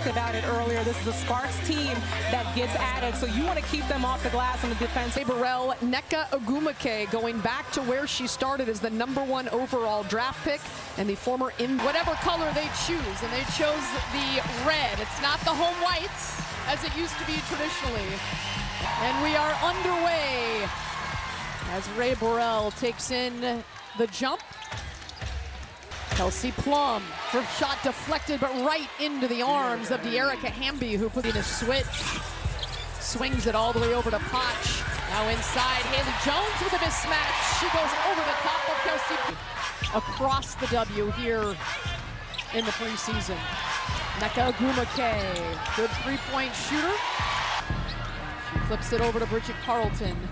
talked about it earlier. This is a Sparks team that gets added, so you want to keep them off the glass on the defense. Burrell, Nneka Ogwumike going back to where she started as the #1 overall draft pick and the former in whatever color they choose, and they chose the red. It's not the home whites as it used to be traditionally. And we are underway as Ray Burrell takes in the jump. Kelsey Plum, her shot deflected, but right into the arms of De'Erica Hamby, who put in a switch. Swings it all the way over to Potch. Now inside, Haley Jones with a mismatch. She goes over the top of Kelsey. Across the W here in the preseason. Nneka Ogwumike, good three-point shooter. She flips it over to Bridget Carlton.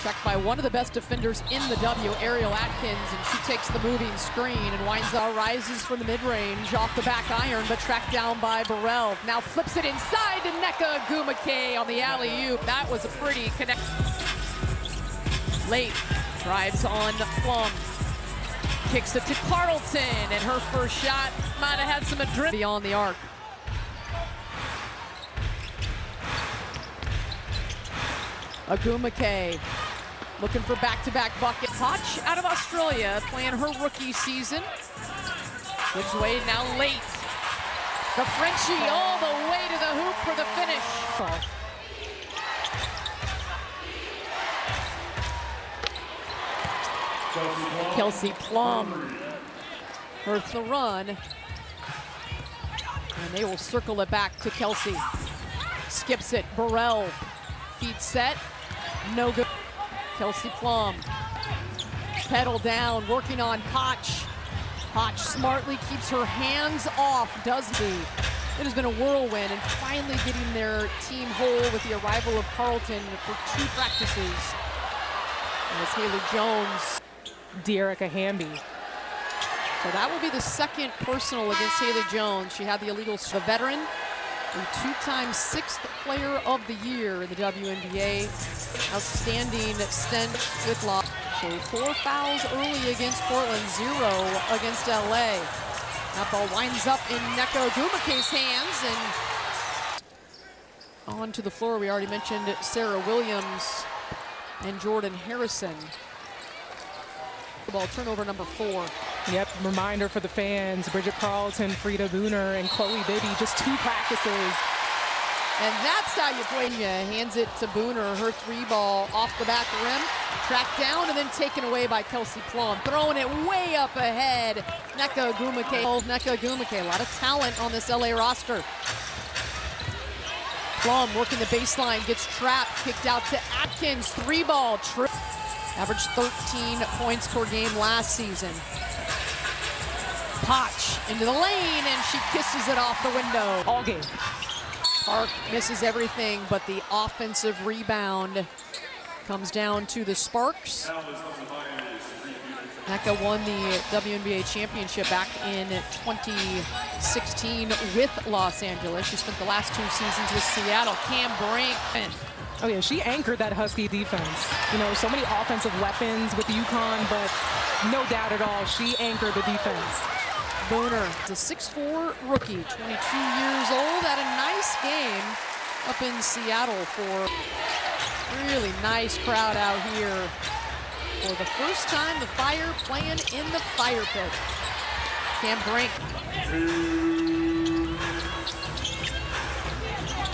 Checked by one of the best defenders in the W, Ariel Atkins, and she takes the moving screen and winds up, rises from the mid-range off the back iron, but tracked down by Burrell. Now flips it inside to Nneka Ogwumike on the alley-oop. That was a pretty connect. Late, drives on Plum. Kicks it to Carlton, and her first shot might have had some adrenaline beyond the arc. Ogwumike looking for back-to-back buckets. Potch out of Australia playing her rookie season. Gives way now late. The Frenchie all the way to the hoop for the finish. Kelsey Plum hurts the run. And they will circle it back to Kelsey. Skips it, Burrell. Feet set, no good. Kelsey Plum, pedal down, working on Potch. Potch smartly keeps her hands off, does he? It has been a whirlwind, and finally getting their team whole with the arrival of Carlton for 2 practices. And it's Haley Jones. De'Erica Hamby. So that will be the second personal against Haley Jones. She had the illegal, the veteran, a 2-time 6th player of the year in the WNBA. Outstanding stint with law. So 4 fouls early against Portland, 0 against LA. That ball winds up in Nneka Ogwumike's hands, and on to the floor. We already mentioned Sarah Williams and Jordan Harrison. Ball turnover number 4. Yep, reminder for the fans, Bridget Carlton, Frida Booner, and Chloe Bibby, just 2 practices. And that's how you play. Hands it to Booner, her 3-ball off the back rim, tracked down and then taken away by Kelsey Plum. Throwing it way up ahead, Nneka Ogwumike. Nneka Ogwumike, a lot of talent on this LA roster. Plum working the baseline, gets trapped, kicked out to Atkins, 3-ball, trip. Averaged 13 points per game last season. Potch into the lane, and she kisses it off the window. All game. Park misses everything, but the offensive rebound comes down to the Sparks. Nneka won the WNBA championship back in 2016 with Los Angeles. She spent the last 2 seasons with Seattle. Cam Brink. Oh yeah, she anchored that Husky defense. You know, so many offensive weapons with UConn, but no doubt at all, she anchored the defense. Booner, the 6'4" rookie, 22 years old, had a nice game up in Seattle for really nice crowd out here. For the first time, the Fire playing in the fire pit. Cam Brink.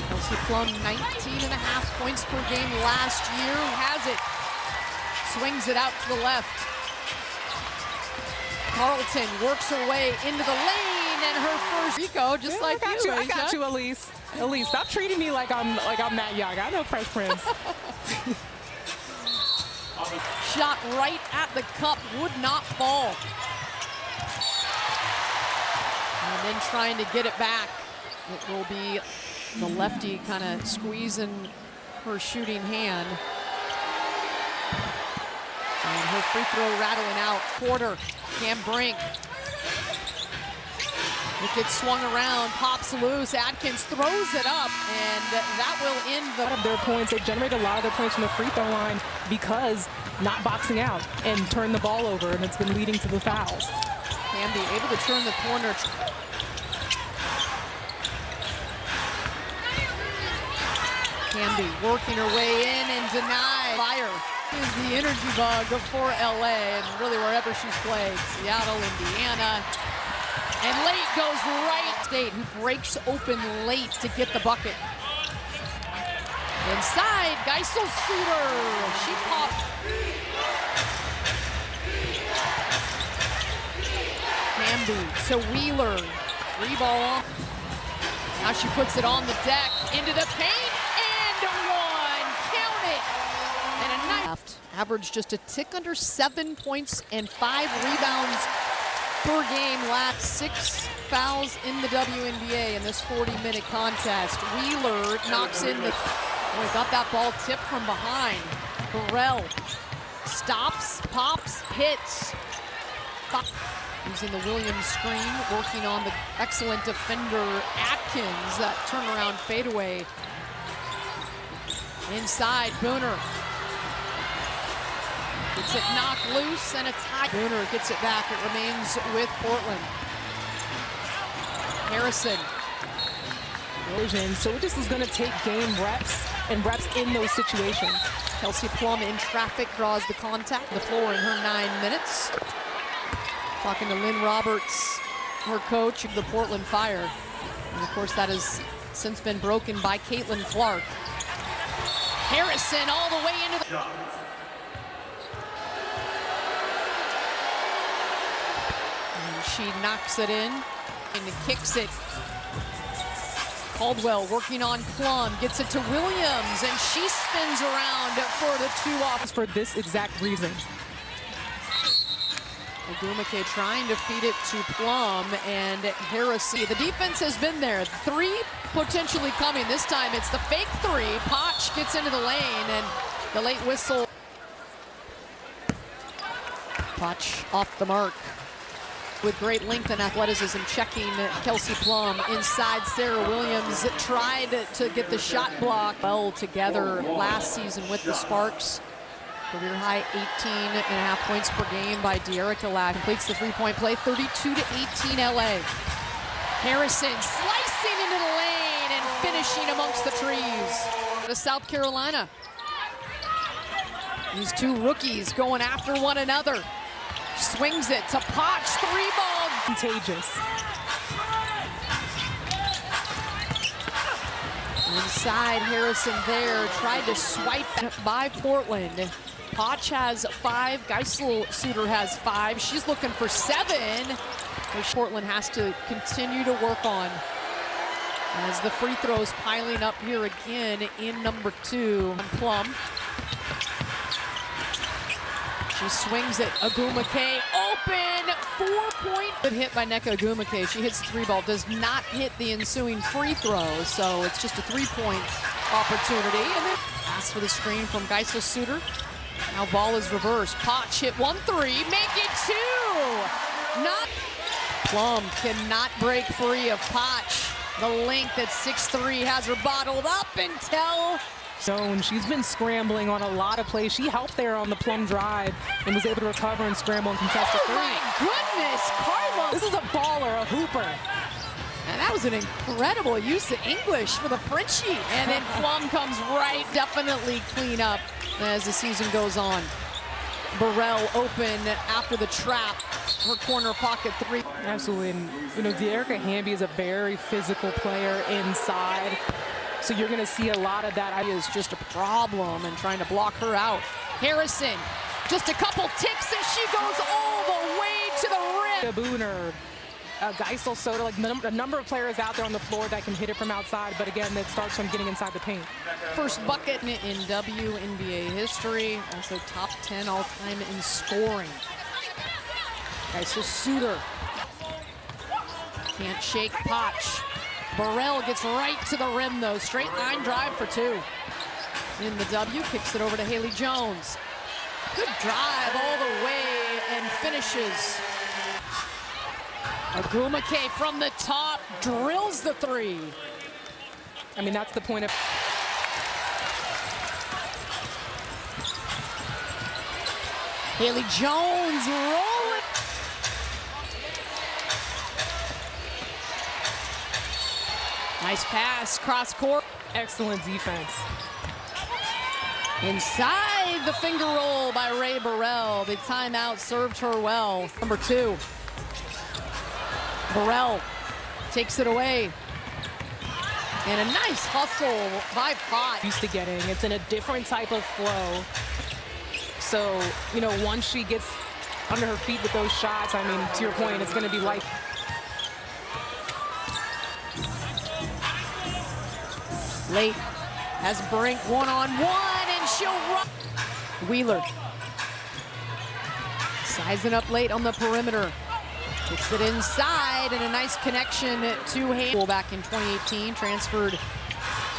Kelsey Plum, 19.5 points per game last year. Has it. Swings it out to the left. Carlton works her way into the lane, and her first Rico, just like you. I got you, Elise. Elise, stop treating me like I'm that young. I know Fresh Prince. Shot right at the cup, would not fall. And then trying to get it back. It will be the lefty kind of squeezing her shooting hand. And her free throw rattling out. Porter, Cam Brink. It gets swung around, pops loose. Atkins throws it up, and that will end a lot of their points. They generate a lot of their points from the free throw line because not boxing out and turn the ball over, and it's been leading to the fouls. Hamby able to turn the corner. Hamby working her way in and denied. Fire is the energy bug for LA and really wherever she's played. Seattle, Indiana. And late goes right. State, who breaks open late to get the bucket. Inside, Geisel-Suter. She popped. Hamby to Wheeler. 3-ball. Now she puts it on the deck, into the paint, and one. Count it. And a nice. Averaged just a tick under 7 points and 5 rebounds per game. Last 6 fouls in the WNBA in this 40-minute contest. Wheeler knocks in the. Oh, he got that ball tipped from behind. Burrell stops, pops, hits. Using the Williams screen, working on the excellent defender Atkins. That turnaround fadeaway. Inside, Booner. Gets it knocked loose and a tie. Booner gets it back. It remains with Portland. Harrison. So this is going to take game reps and reps in those situations. Kelsey Plum in traffic draws the contact. The floor in her 9 minutes. Talking to Lynn Roberts, her coach of the Portland Fire. And of course that has since been broken by Caitlin Clark. Harrison all the way into the... And she knocks it in and kicks it. Caldwell working on Plum, gets it to Williams, and she spins around for the 2-off. For this exact reason. Ogumake trying to feed it to Plum and Harrison. The defense has been there. 3 potentially coming. This time it's the fake 3. Potch gets into the lane and the late whistle. Potch off the mark. With great length and athleticism, checking Kelsey Plum. Inside, Sarah Williams tried to get the shot block. Well together last season with the Sparks. Career high 18.5 points per game by De'Erica Lack. Completes the 3-point play, 32-18 LA. Harrison slicing into the lane and finishing amongst the trees. To South Carolina. These 2 rookies going after one another. Swings it to Potch, 3-ball. Contagious. Inside, Harrison there, tried to swipe by Portland. Potch has 5, Geisel-Suter has 5. She's looking for 7, which Portland has to continue to work on. As the free throws piling up here again in number 2. Plum. She swings it, Ogumake open, 4-point. Good hit by Nneka Ogumake. She hits the 3-ball, does not hit the ensuing free throw, so it's just a 3-point opportunity. And then pass for the screen from Geisel-Suter. Now ball is reversed. Potch hit 1-3, make it 2. Not Plum cannot break free of Potch. The length at 6'3" has her bottled up until zone. She's been scrambling on a lot of plays. She helped there on the Plum drive and was able to recover and scramble and contest the 3. Oh my goodness, Carla! This is a baller, a hooper. And that was an incredible use of English for the Frenchie. And then Plum comes right, definitely clean up as the season goes on. Burrell open after the trap. Her corner pocket 3. Absolutely. And, you know, De'Erica Hamby is a very physical player inside. So you're going to see a lot of that. Is just a problem and trying to block her out. Harrison, just a couple ticks and she goes all the way to the rim. Booner, Geisel-Suter, like a number of players out there on the floor that can hit it from outside, but again, that starts from getting inside the paint. First bucket in WNBA history, also top 10 all-time in scoring. Geisel-Suter can't shake Potch. Burrell gets right to the rim though, straight line drive for 2. In the W, kicks it over to Haley Jones. Good drive all the way and finishes. Ogumake from the top, drills the 3. I mean, that's the point of... Haley Jones rolling. Nice pass, cross court. Excellent defense. Inside the finger roll by Ray Burrell. The timeout served her well. Number 2. Burrell takes it away. And a nice hustle by Pot. Used to getting. It's in a different type of flow. So, you know, once she gets under her feet with those shots, I mean, to your point, it's going to be like. Late has Brink one-on-one, and she'll run. Wheeler sizing up late on the perimeter. Puts it inside, and a nice connection to Hale. Back in 2018, transferred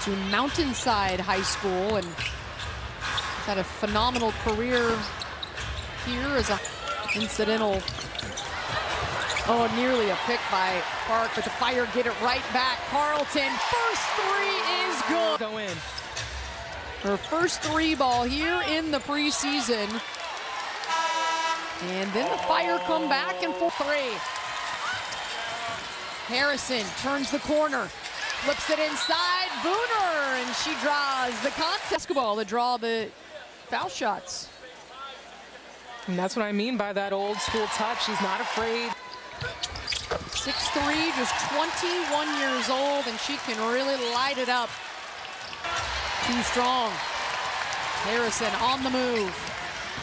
to Mountainside High School, and he's had a phenomenal career here as a incidental. Oh, nearly a pick by Park, but the Fire get it right back. Carlton, first 3 is good. Go in. Her first 3 ball here in the preseason. And then the Fire come back and 4-3. Harrison turns the corner, flips it inside, Booner, and she draws the contest. Basketball to draw the foul shots. And that's what I mean by that old school touch. She's not afraid. 6'3", just 21 years old, and she can really light it up. Too strong. Harrison on the move.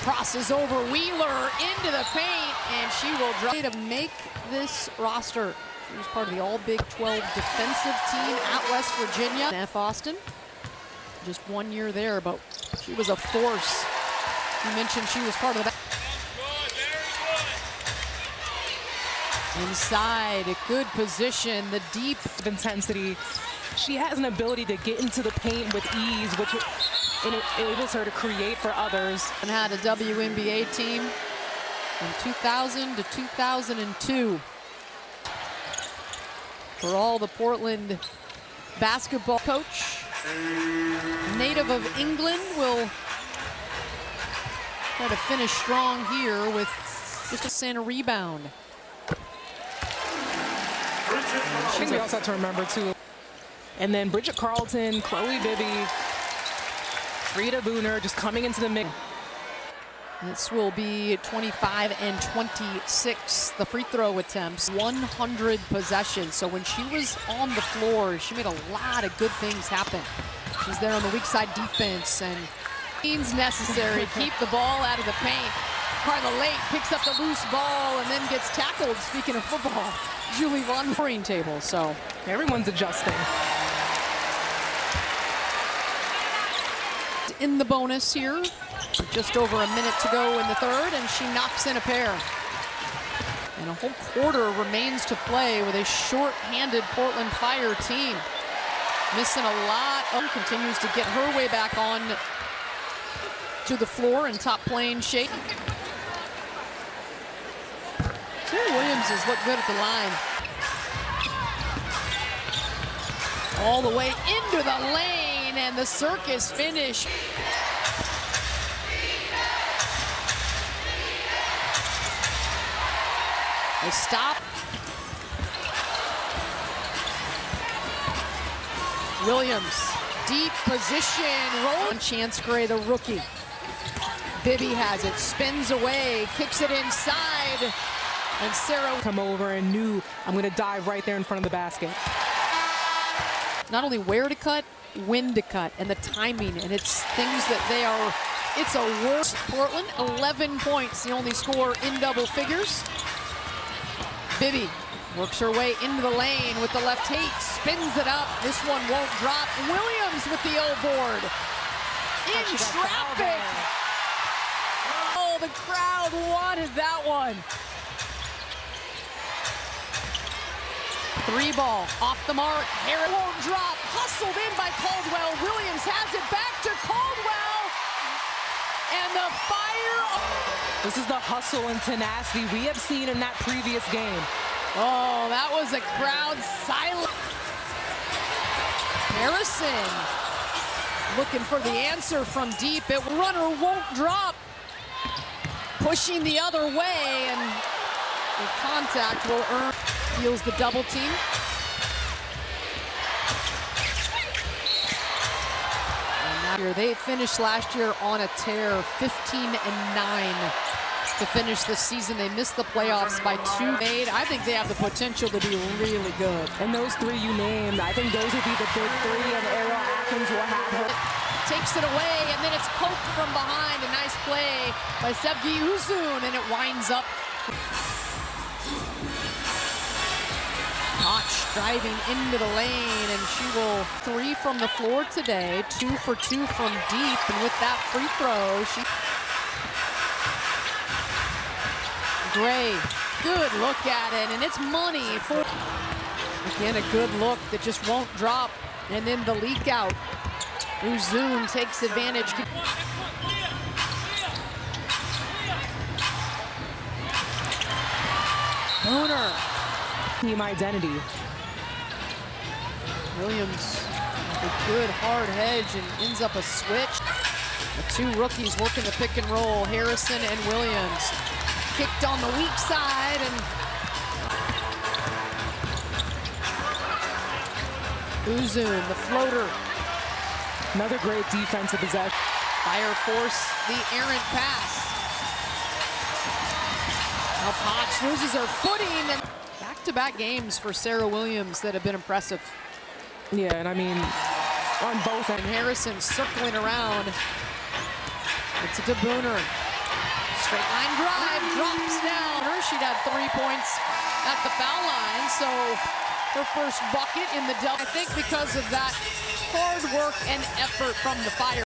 Crosses over Wheeler into the paint, and she will drive to make this roster. She was part of the All Big 12 defensive team at West Virginia. F. Austin, just 1 year there, but she was a force. You mentioned she was part of the. Inside, a good position, the deep Intensity. She has an ability to get into the paint with ease, which enables her to create for others. And had a WNBA team from 2000 to 2002. For all the Portland basketball coach, native of England, will try to finish strong here with just a center rebound. I think we also have to remember, too. And then Bridget Carlton, Chloe Bibby, Frida Booner just coming into the mix. This will be 25 and 26, the free throw attempts, 100 possessions. So when she was on the floor, she made a lot of good things happen. She's there on the weak side defense, and means necessary. Keep the ball out of the paint. Carla Late picks up the loose ball and then gets tackled. Speaking of football, Julie Von Green table. So everyone's adjusting. In the bonus here, just over a minute to go in the third, and she knocks in a pair. And a whole quarter remains to play with a short-handed Portland Fire team. Missing a lot. Continues to get her way back on to the floor in top playing shape. Sarah Williams has looked good at the line. All the way into the lane, and the circus finish. They stop. Williams, deep position, roll. Chance Gray, the rookie. Bibby has it, spins away, kicks it inside, and Sarah come over and knew, I'm going to dive right there in front of the basket. Not only where to cut, when to cut, and the timing, and it's things that they are. It's a worse. Portland, 11 points, the only score in double figures. Bibby works her way into the lane with the left hate, spins it up. This one won't drop. Williams with the O board. In traffic. Oh, the crowd wanted that one. 3 ball, off the mark. Harris won't drop. Hustled in by Caldwell. Williams has it back to Caldwell. And the Fire. This is the hustle and tenacity we have seen in that previous game. Oh, that was a crowd silent. Harrison looking for the answer from deep. It runner won't drop. Pushing the other way, and the contact will earn. Feels the double team. They finished last year on a tear, 15-9 to finish the season. They missed the playoffs by 2. I think they have the potential to be really good. And those 3 you named, I think those would be the big 3, and Ariel Atkins will have her. Takes it away, and then it's poked from behind. A nice play by Sevgi Uzun, and it winds up. Koch driving into the lane, and she will 3 from the floor today, 2 for 2 from deep, and with that free throw, she. Gray, good look at it, and it's money for. Again, a good look that just won't drop, and then the leak out. Uzun takes advantage. Booner. Team identity. Williams, a good hard hedge and ends up a switch. The 2 rookies working the pick and roll, Harrison and Williams. Kicked on the weak side, and Uzun, the floater. Another great defensive possession. Fire force the errant pass. Now Potts loses her footing. And back-to-back games for Sarah Williams that have been impressive. Yeah, and I mean, on both And ends. Harrison circling around. It's a Booner. Straight line drive, drops down. She'd had 3 points at the foul line, so her first bucket in the double. I think because of that hard work and effort from the Fire.